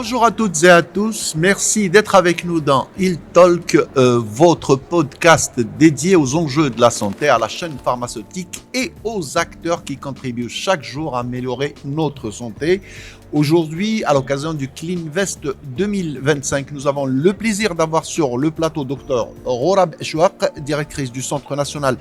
Bonjour à toutes et à tous, merci d'être avec nous dans Il Talk, votre podcast dédié aux enjeux de la santé, à la chaîne pharmaceutique et aux acteurs qui contribuent chaque jour à améliorer notre santé. Aujourd'hui, à l'occasion du CleanVest 2025, nous avons le plaisir d'avoir sur le plateau Dr Rourab Chouak, directrice du Centre national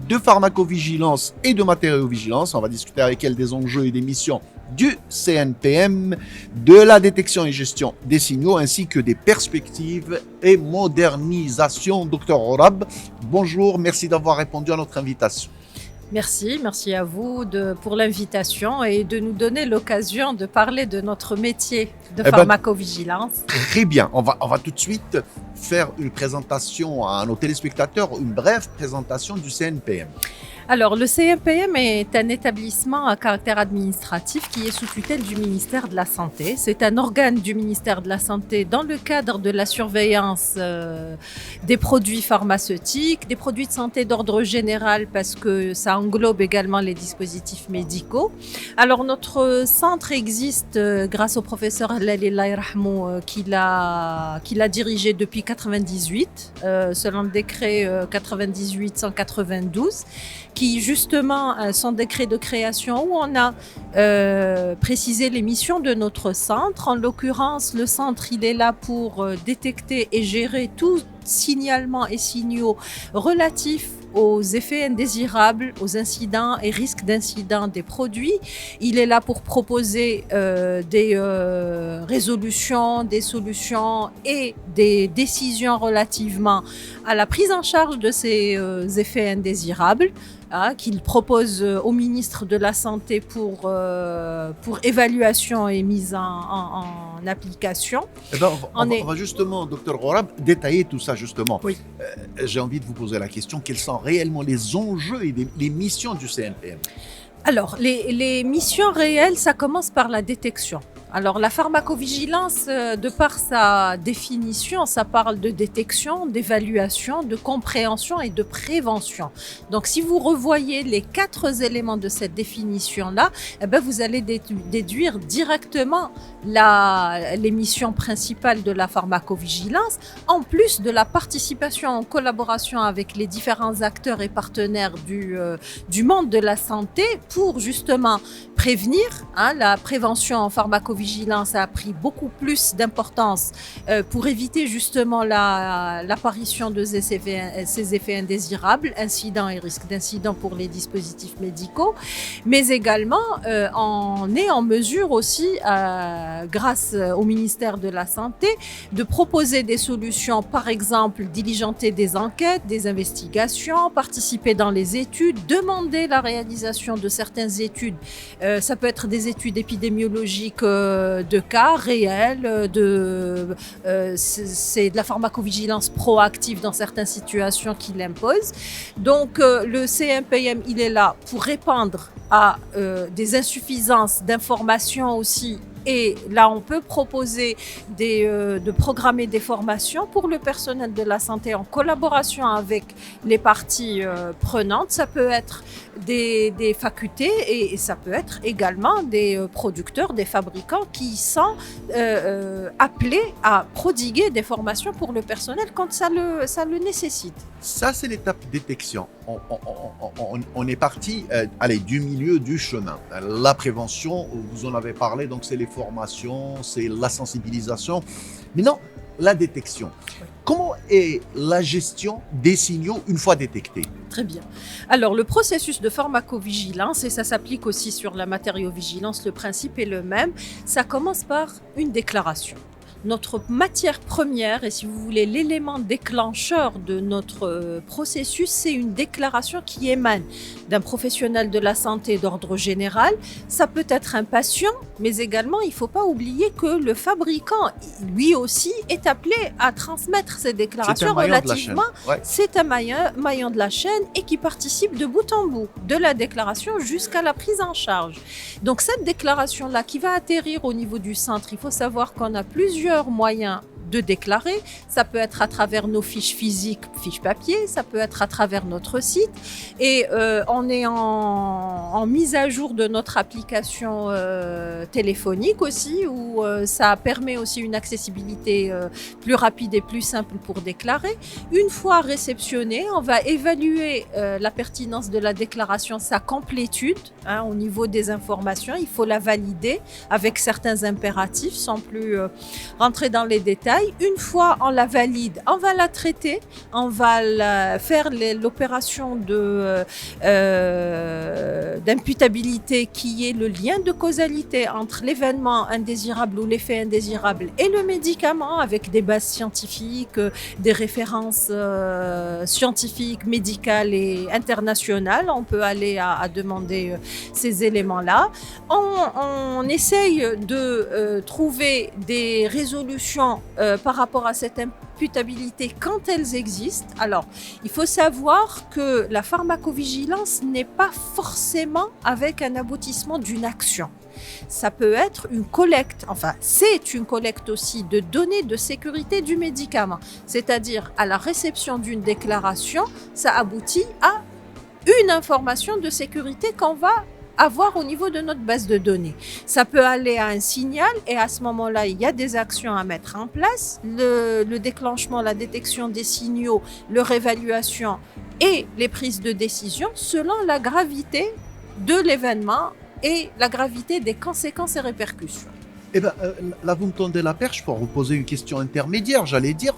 de pharmacovigilance et de matériovigilance. On va discuter avec elle des enjeux et des missions du CNPM, de la détection et gestion des signaux, ainsi que des perspectives et modernisation. Dr Rourab, bonjour, merci d'avoir répondu à notre invitation. Merci à vous pour l'invitation et de nous donner l'occasion de parler de notre métier de pharmacovigilance. Très bien, on va tout de suite faire une présentation à nos téléspectateurs, une brève présentation du CNPM. Alors, le CNPM est un établissement à caractère administratif qui est sous tutelle du ministère de la Santé. C'est un organe du ministère de la Santé dans le cadre de la surveillance des produits pharmaceutiques, des produits de santé d'ordre général parce que ça englobe également les dispositifs médicaux. Alors, notre centre existe grâce au professeur Halali Allah Yarhamou qui l'a dirigé depuis 1998, selon le décret 98-192. Qui justement, son décret de création où on a précisé les missions de notre centre. En l'occurrence, le centre, il est là pour détecter et gérer tout signalement et signaux relatifs aux effets indésirables, aux incidents et risques d'incidents des produits. Il est là pour proposer des résolutions, des solutions et des décisions relativement à la prise en charge de ces effets indésirables. Qu'il propose au ministre de la Santé pour évaluation et mise en application. On va justement, Dr Rourab, détailler tout ça justement. Oui. J'ai envie de vous poser la question, quels sont réellement les enjeux et les missions du CNPM? Alors, les missions réelles, ça commence par la détection. Alors, la pharmacovigilance, de par sa définition, ça parle de détection, d'évaluation, de compréhension et de prévention. Donc, si vous revoyez les 4 éléments de cette définition-là, vous allez déduire directement les missions principales de la pharmacovigilance, en plus de la participation en collaboration avec les différents acteurs et partenaires du monde de la santé pour justement prévenir. La prévention en pharmacovigilance a pris beaucoup plus d'importance pour éviter justement l'apparition de ces effets indésirables, incidents et risques d'incidents pour les dispositifs médicaux, mais également on est en mesure aussi, grâce au ministère de la Santé, de proposer des solutions, par exemple diligenter des enquêtes, des investigations, participer dans les études, demander la réalisation de certaines études. Ça peut être des études épidémiologiques de cas réels, c'est de la pharmacovigilance proactive dans certaines situations qui l'imposent. Donc le CNPM, il est là pour répondre à des insuffisances d'informations aussi. Et là, on peut proposer de programmer des formations pour le personnel de la santé en collaboration avec les parties prenantes. Ça peut être des facultés et ça peut être également des producteurs, des fabricants qui sont appelés à prodiguer des formations pour le personnel quand ça le nécessite. Ça, c'est l'étape détection. On est parti du milieu du chemin. La prévention, vous en avez parlé, donc c'est les formations, c'est la sensibilisation. Maintenant, la détection. Oui. Comment est la gestion des signaux une fois détectés? Très bien. Alors, le processus de pharmacovigilance, et ça s'applique aussi sur la matériovigilance, le principe est le même, ça commence par une déclaration. Notre matière première, et si vous voulez l'élément déclencheur de notre processus, c'est une déclaration qui émane d'un professionnel de la santé d'ordre général. Ça peut être un patient, mais également il ne faut pas oublier que le fabricant, lui aussi, est appelé à transmettre ces déclarations relativement. Ouais. C'est un maillon de la chaîne et qui participe de bout en bout, de la déclaration jusqu'à la prise en charge. Donc cette déclaration-là qui va atterrir au niveau du centre, il faut savoir qu'on a plusieurs moyens de déclarer. Ça peut être à travers nos fiches physiques, fiches papier, ça peut être à travers notre site. Et on est en mise à jour de notre application téléphonique aussi, où ça permet aussi une accessibilité plus rapide et plus simple pour déclarer. Une fois réceptionné, on va évaluer la pertinence de la déclaration, sa complétude au niveau des informations. Il faut la valider avec certains impératifs sans plus rentrer dans les détails. Une fois on la valide, on va la traiter, on va faire l'opération d'imputabilité qui est le lien de causalité entre l'événement indésirable ou l'effet indésirable et le médicament avec des bases scientifiques, des références scientifiques, médicales et internationales. On peut aller à demander ces éléments-là. On essaye de trouver des résolutions par rapport à cette imputabilité quand elles existent. Alors, il faut savoir que la pharmacovigilance n'est pas forcément avec un aboutissement d'une action. Ça peut être une collecte, enfin c'est une collecte aussi de données de sécurité du médicament. C'est-à-dire à la réception d'une déclaration, ça aboutit à une information de sécurité qu'on va avoir au niveau de notre base de données. Ça peut aller à un signal et à ce moment-là, il y a des actions à mettre en place. Le déclenchement, la détection des signaux, leur évaluation et les prises de décision selon la gravité de l'événement et la gravité des conséquences et répercussions. Eh bien, là, vous me tendez la perche pour vous poser une question intermédiaire, j'allais dire.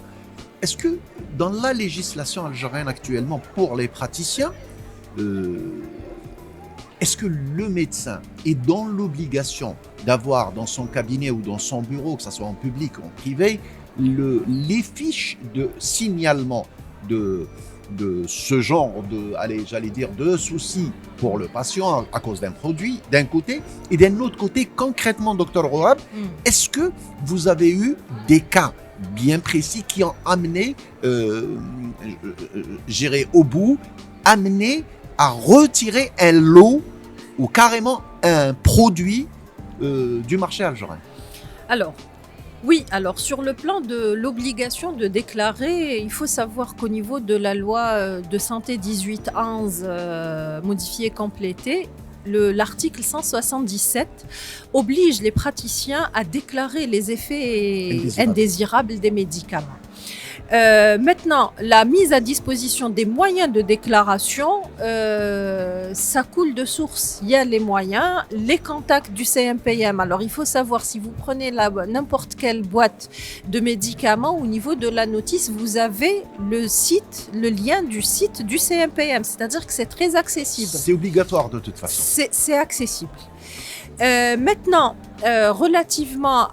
Est-ce que dans la législation algérienne actuellement pour les praticiens, est-ce que le médecin est dans l'obligation d'avoir dans son cabinet ou dans son bureau, que ce soit en public ou en privé, les fiches de signalement de ce genre de soucis pour le patient à cause d'un produit, d'un côté, et d'un autre côté, concrètement, Dr Rouab, est-ce que vous avez eu des cas bien précis qui ont amené, amené à retirer un lot ou carrément un produit du marché algérien? Alors, oui, alors sur le plan de l'obligation de déclarer, il faut savoir qu'au niveau de la loi de santé 1811 modifiée, complétée, l'article 177 oblige les praticiens à déclarer les effets indésirables des médicaments. Maintenant, la mise à disposition des moyens de déclaration, ça coule de source. Il y a les moyens, les contacts du CMPM. Alors, il faut savoir, si vous prenez n'importe quelle boîte de médicaments, au niveau de la notice, vous avez le lien du site du CMPM. C'est-à-dire que c'est très accessible. C'est obligatoire de toute façon. C'est accessible. Maintenant, relativement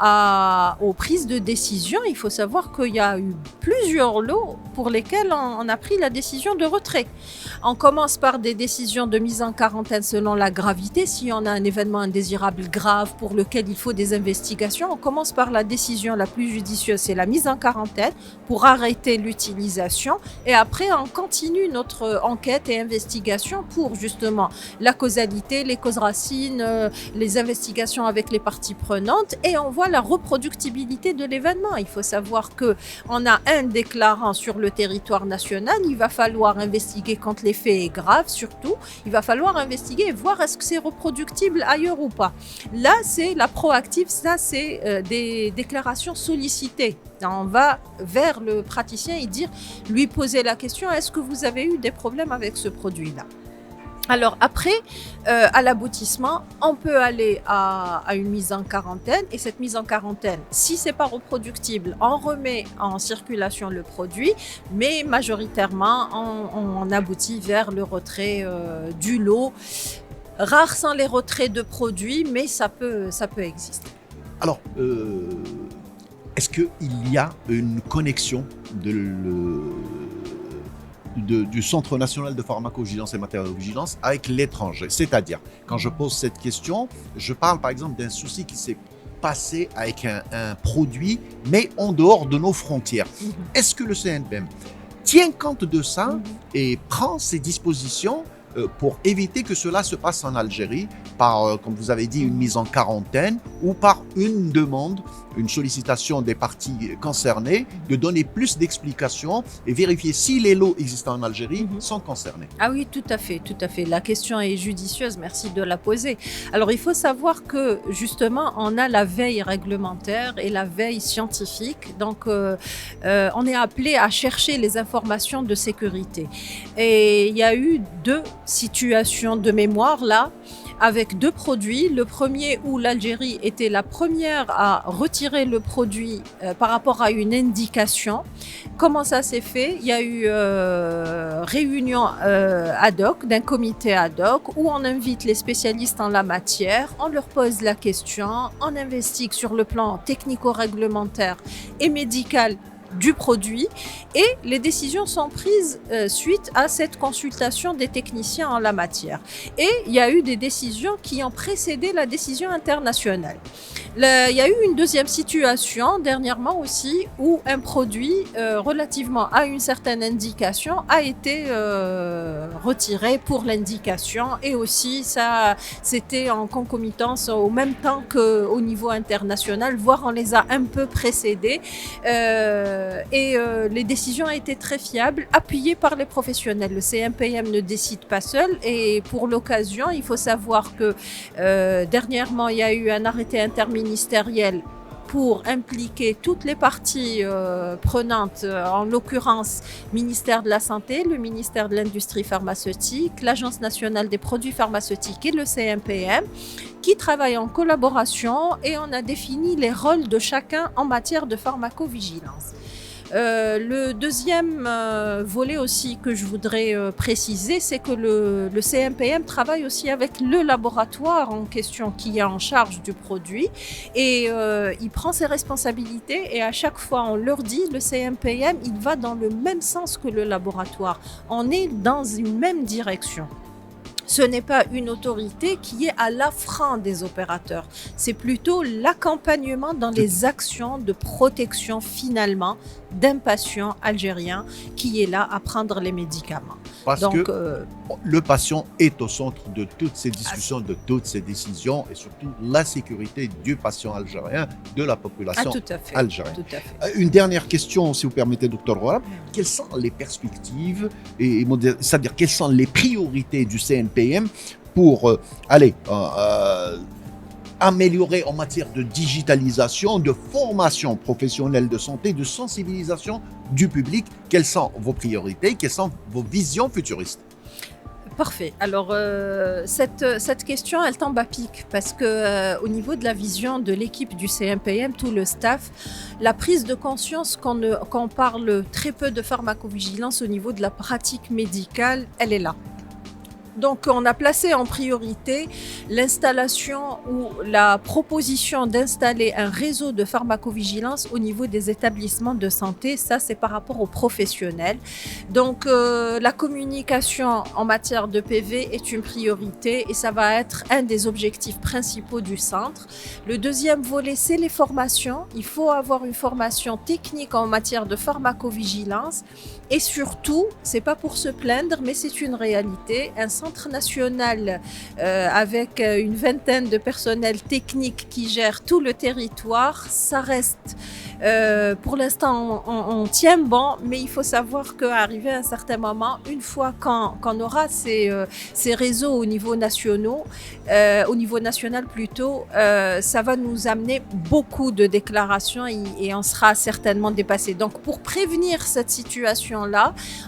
aux prises de décision, il faut savoir qu'il y a eu plusieurs lots pour lesquels on a pris la décision de retrait. On commence par des décisions de mise en quarantaine selon la gravité. Si on a un événement indésirable grave pour lequel il faut des investigations, on commence par la décision la plus judicieuse, c'est la mise en quarantaine pour arrêter l'utilisation. Et après, on continue notre enquête et investigation pour justement la causalité, les causes racines, les investigations avec les parties prenantes, et on voit la reproductibilité de l'événement. Il faut savoir qu'on a un déclarant sur le territoire national, il va falloir investiguer quand l'effet est grave, surtout, il va falloir investiguer et voir est-ce que c'est reproductible ailleurs ou pas. Là, c'est la proactive, ça c'est des déclarations sollicitées. On va vers le praticien et lui poser la question, est-ce que vous avez eu des problèmes avec ce produit-là ? Alors après, à l'aboutissement, on peut aller à une mise en quarantaine, et cette mise en quarantaine, si c'est pas reproductible, on remet en circulation le produit, mais majoritairement, on aboutit vers le retrait du lot. Rares sont les retraits de produits, mais ça peut exister. Alors, est-ce qu'il y a une connexion du Centre national de pharmacovigilance et matériovigilance avec l'étranger? C'est-à-dire, quand je pose cette question, je parle par exemple d'un souci qui s'est passé avec un produit, mais en dehors de nos frontières. Est-ce que le CNPM tient compte de ça et prend ses dispositions pour éviter que cela se passe en Algérie par, comme vous avez dit, une mise en quarantaine ou par une demande, une sollicitation des parties concernées de donner plus d'explications et vérifier si les lots existants en Algérie sont concernés. Ah oui, tout à fait, tout à fait. La question est judicieuse, merci de la poser. Alors, il faut savoir que, justement, on a la veille réglementaire et la veille scientifique. Donc, on est appelé à chercher les informations de sécurité. Et il y a eu 2 situations de mémoire, là, avec 2 produits. Le premier où l'Algérie était la première à retirer le produit par rapport à une indication. Comment ça s'est fait? Il y a eu réunion ad hoc, d'un comité ad hoc, où on invite les spécialistes en la matière, on leur pose la question, on investigue sur le plan technico-réglementaire et médical du produit et les décisions sont prises suite à cette consultation des techniciens en la matière. Et il y a eu des décisions qui ont précédé la décision internationale. Il y a eu une deuxième situation dernièrement aussi où un produit relativement à une certaine indication a été retiré pour l'indication et aussi ça c'était en concomitance au même temps qu'au niveau international, voire on les a un peu précédés. Les décisions ont été très fiables, appuyées par les professionnels. Le CMPM ne décide pas seul et pour l'occasion, il faut savoir que dernièrement, il y a eu un arrêté interministériel pour impliquer toutes les parties prenantes, en l'occurrence ministère de la Santé, le ministère de l'Industrie pharmaceutique, l'Agence nationale des produits pharmaceutiques et le CMPM, qui travaillent en collaboration et on a défini les rôles de chacun en matière de pharmacovigilance. Le deuxième volet aussi que je voudrais préciser, c'est que le CMPM travaille aussi avec le laboratoire en question qui est en charge du produit et il prend ses responsabilités et à chaque fois on leur dit le CMPM il va dans le même sens que le laboratoire. On est dans une même direction. Ce n'est pas une autorité qui est à l'affront des opérateurs. C'est plutôt l'accompagnement dans les actions de protection finalement d'un patient algérien qui est là à prendre les médicaments. Parce que le patient est au centre de toutes ces discussions, de toutes ces décisions et surtout la sécurité du patient algérien, de la population algérienne. Tout à fait. Une dernière question, si vous permettez, Dr Ghorab. Quelles sont les perspectives, c'est-à-dire quelles sont les priorités du CNPM pour améliorer en matière de digitalisation, de formation professionnelle de santé, de sensibilisation du public? Quelles sont vos priorités? Quelles sont vos visions futuristes? Parfait. Alors, cette question, elle tombe à pic parce que au niveau de la vision de l'équipe du CMPM, tout le staff, la prise de conscience qu'on parle très peu de pharmacovigilance au niveau de la pratique médicale, elle est là. Donc, on a placé en priorité l'installation ou la proposition d'installer un réseau de pharmacovigilance au niveau des établissements de santé. Ça, c'est par rapport aux professionnels. Donc, la communication en matière de PV est une priorité et ça va être un des objectifs principaux du centre. Le deuxième volet, c'est les formations. Il faut avoir une formation technique en matière de pharmacovigilance. Et surtout, c'est pas pour se plaindre, mais c'est une réalité. Un centre national avec une vingtaine de personnels techniques qui gèrent tout le territoire, ça reste, pour l'instant, on tient bon, mais il faut savoir qu'arrivé à un certain moment, une fois qu'on aura ces réseaux au niveau national plutôt, ça va nous amener beaucoup de déclarations et on sera certainement dépassé. Donc, pour prévenir cette situation-là,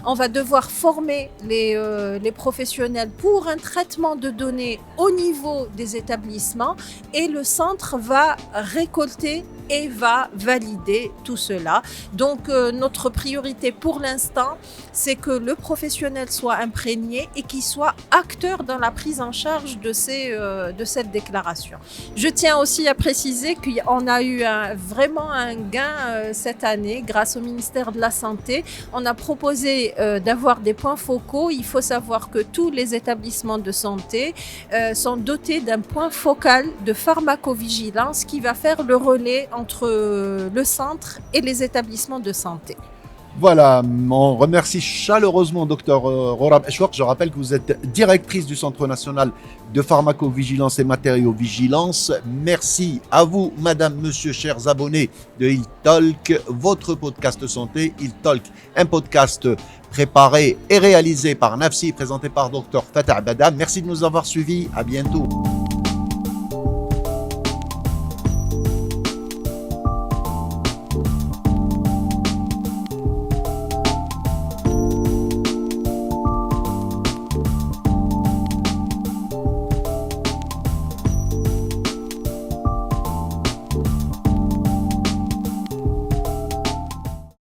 on va devoir former les professionnels pour un traitement de données au niveau des établissements et le centre va récolter et va valider tout cela. Donc, notre priorité pour l'instant, c'est que le professionnel soit imprégné et qu'il soit acteur dans la prise en charge de cette déclaration. Je tiens aussi à préciser qu'on a eu vraiment un gain cette année grâce au ministère de la Santé. On a proposé d'avoir des points focaux. Il faut savoir que tous les établissements de santé sont dotés d'un point focal de pharmacovigilance qui va faire le relais entre le centre et les établissements de santé. Voilà, on remercie chaleureusement Dr Rorab Eshwak. Je rappelle que vous êtes directrice du Centre national de pharmacovigilance et matériaux-vigilance. Merci à vous, madame, monsieur, chers abonnés de HealthTalk, votre podcast santé. HealthTalk, un podcast préparé et réalisé par Nafsi, présenté par Dr Fatah Abada. Merci de nous avoir suivis. À bientôt.